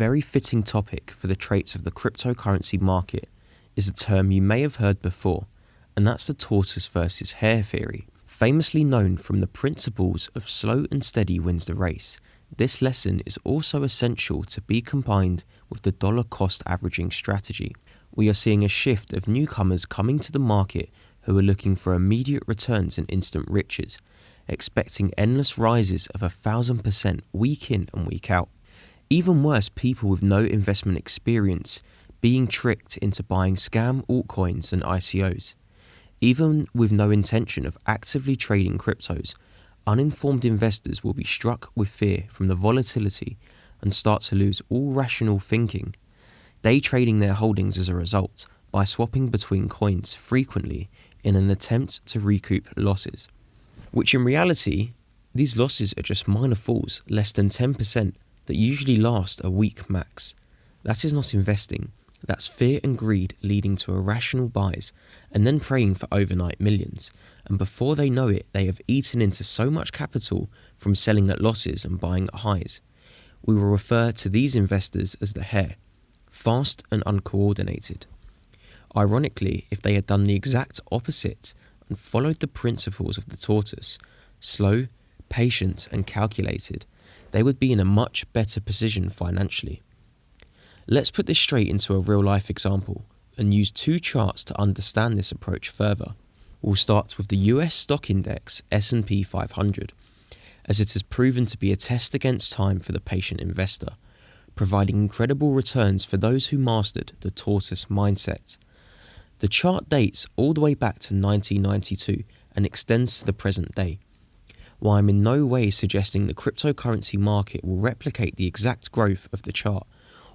very fitting topic for the traits of the cryptocurrency market is a term you may have heard before, and that's the Tortoise Vs Hare theory. Famously known from the principles of slow and steady wins the race, this lesson is also essential to be combined with the dollar cost averaging strategy. We are seeing a shift of newcomers coming to the market who are looking for immediate returns and instant riches, expecting endless rises of 1,000% week in and week out. Even worse, people with no investment experience being tricked into buying scam altcoins and ICOs. Even with no intention of actively trading cryptos, uninformed investors will be struck with fear from the volatility and start to lose all rational thinking, day trading their holdings as a result by swapping between coins frequently in an attempt to recoup losses. Which in reality, these losses are just minor falls, less than 10%, that usually last a week max. That is not investing. That's fear and greed leading to irrational buys and then praying for overnight millions. And before they know it, they have eaten into so much capital from selling at losses and buying at highs. We will refer to these investors as the hare, fast and uncoordinated. Ironically, if they had done the exact opposite and followed the principles of the tortoise, slow, patient and calculated, they would be in a much better position financially. Let's put this straight into a real-life example and use two charts to understand this approach further. We'll start with the US stock index S&P 500, as it has proven to be a test against time for the patient investor, providing incredible returns for those who mastered the tortoise mindset. The chart dates all the way back to 1992 and extends to the present day. While I'm in no way suggesting the cryptocurrency market will replicate the exact growth of the chart,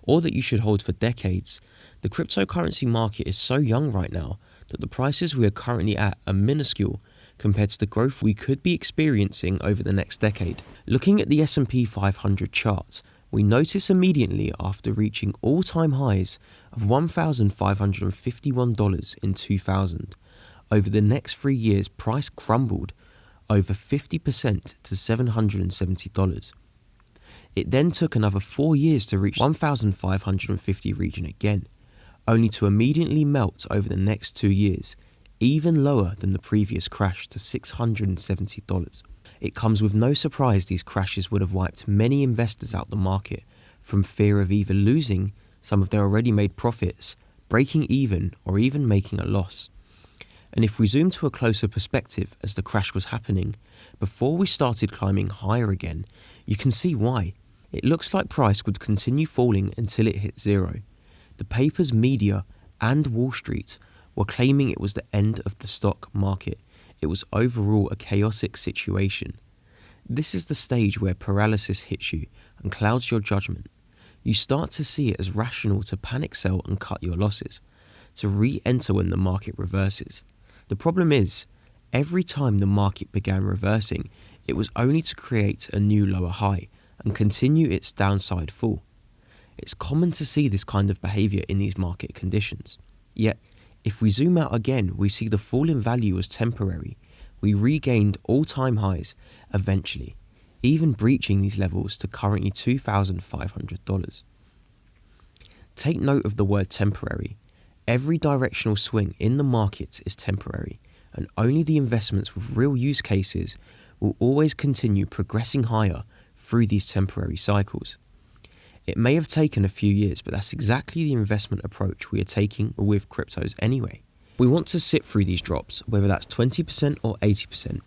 or that you should hold for decades, the cryptocurrency market is so young right now that the prices we are currently at are minuscule compared to the growth we could be experiencing over the next decade. Looking at the S&P 500 chart, we notice immediately after reaching all-time highs of $1,551 in 2000, over the next 3 years price crumbled over 50% to $770. It then took another 4 years to reach 1,550 region again, only to immediately melt over the next 2 years, even lower than the previous crash to $670. It comes with no surprise these crashes would have wiped many investors out the market from fear of either losing some of their already made profits, breaking even, or even making a loss. And if we zoom to a closer perspective as the crash was happening, before we started climbing higher again, you can see why. It looks like price would continue falling until it hit zero. The papers, media, and Wall Street were claiming it was the end of the stock market. It was overall a chaotic situation. This is the stage where paralysis hits you and clouds your judgment. You start to see it as rational to panic sell and cut your losses, to re-enter when the market reverses. The problem is, every time the market began reversing, it was only to create a new lower high and continue its downside fall. It's common to see this kind of behavior in these market conditions. Yet, if we zoom out again, we see the fall in value was temporary. We regained all-time highs eventually, even breaching these levels to currently $2,500. Take note of the word temporary. Every directional swing in the market is temporary, and only the investments with real use cases will always continue progressing higher through these temporary cycles. It may have taken a few years, but that's exactly the investment approach we are taking with cryptos anyway. We want to sit through these drops, whether that's 20% or 80%,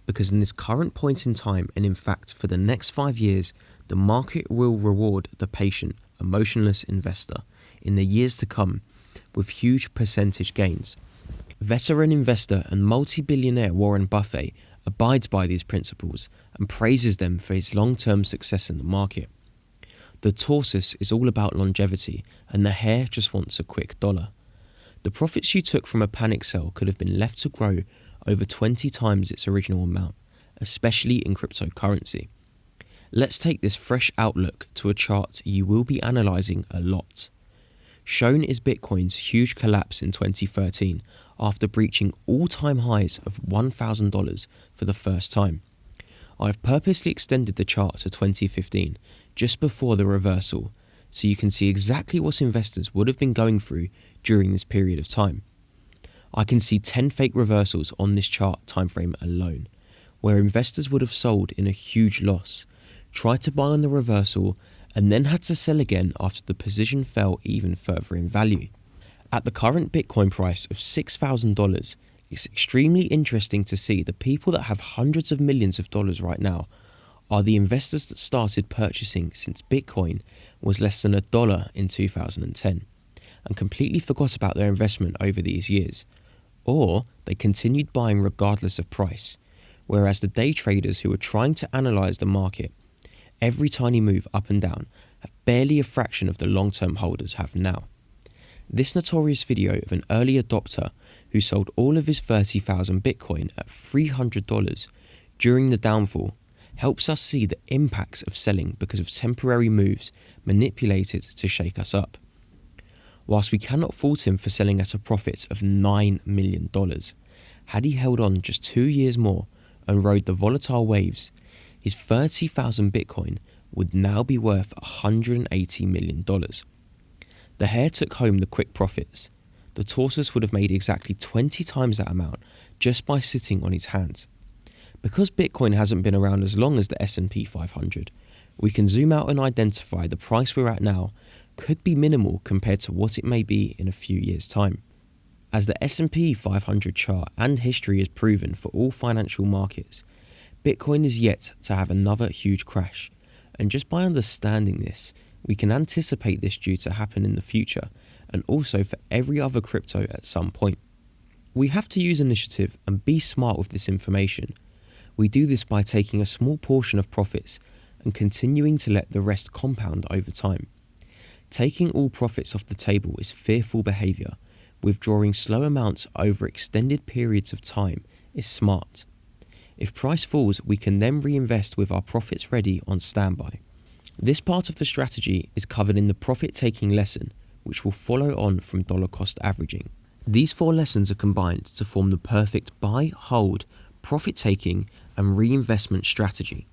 because in this current point in time, and in fact for the next 5 years, the market will reward the patient, emotionless investor in the years to come with huge percentage gains. Veteran investor and multi-billionaire Warren Buffett abides by these principles and praises them for his long-term success in the market. The tortoise is all about longevity, and the hare just wants a quick dollar. The profits you took from a panic sell could have been left to grow over 20 times its original amount, especially in cryptocurrency. Let's take this fresh outlook to a chart you will be analysing a lot. Shown is Bitcoin's huge collapse in 2013 after breaching all-time highs of $1,000 for the first time. I've purposely extended the chart to 2015, just before the reversal, so you can see exactly what investors would have been going through during this period of time. I can see 10 fake reversals on this chart timeframe alone, where investors would have sold in a huge loss, tried to buy on the reversal, and then had to sell again after the position fell even further in value. At the current Bitcoin price of $6,000, it's extremely interesting to see the people that have hundreds of millions of dollars right now are the investors that started purchasing since Bitcoin was less than $1 in 2010 and completely forgot about their investment over these years, or they continued buying regardless of price, whereas the day traders who are trying to analyze the market, every tiny move up and down, have barely a fraction of the long-term holders have now. This notorious video of an early adopter who sold all of his 30,000 Bitcoin at $300 during the downfall helps us see the impacts of selling because of temporary moves manipulated to shake us up. Whilst we cannot fault him for selling at a profit of $9 million, had he held on just 2 years more and rode the volatile waves, his 30,000 Bitcoin would now be worth $180 million. The Hare took home the quick profits. The Tortoise would have made exactly 20 times that amount just by sitting on his hands. Because Bitcoin hasn't been around as long as the S&P 500, we can zoom out and identify the price we're at now could be minimal compared to what it may be in a few years' time. As the S&P 500 chart and history has proven for all financial markets, Bitcoin is yet to have another huge crash, and just by understanding this, we can anticipate this due to happen in the future, and also for every other crypto at some point. We have to use initiative and be smart with this information. We do this by taking a small portion of profits and continuing to let the rest compound over time. Taking all profits off the table is fearful behaviour. Withdrawing slow amounts over extended periods of time is smart. If price falls, we can then reinvest with our profits ready on standby. This part of the strategy is covered in the profit-taking lesson, which will follow on from dollar cost averaging. These 4 lessons are combined to form the perfect buy, hold, profit-taking and reinvestment strategy.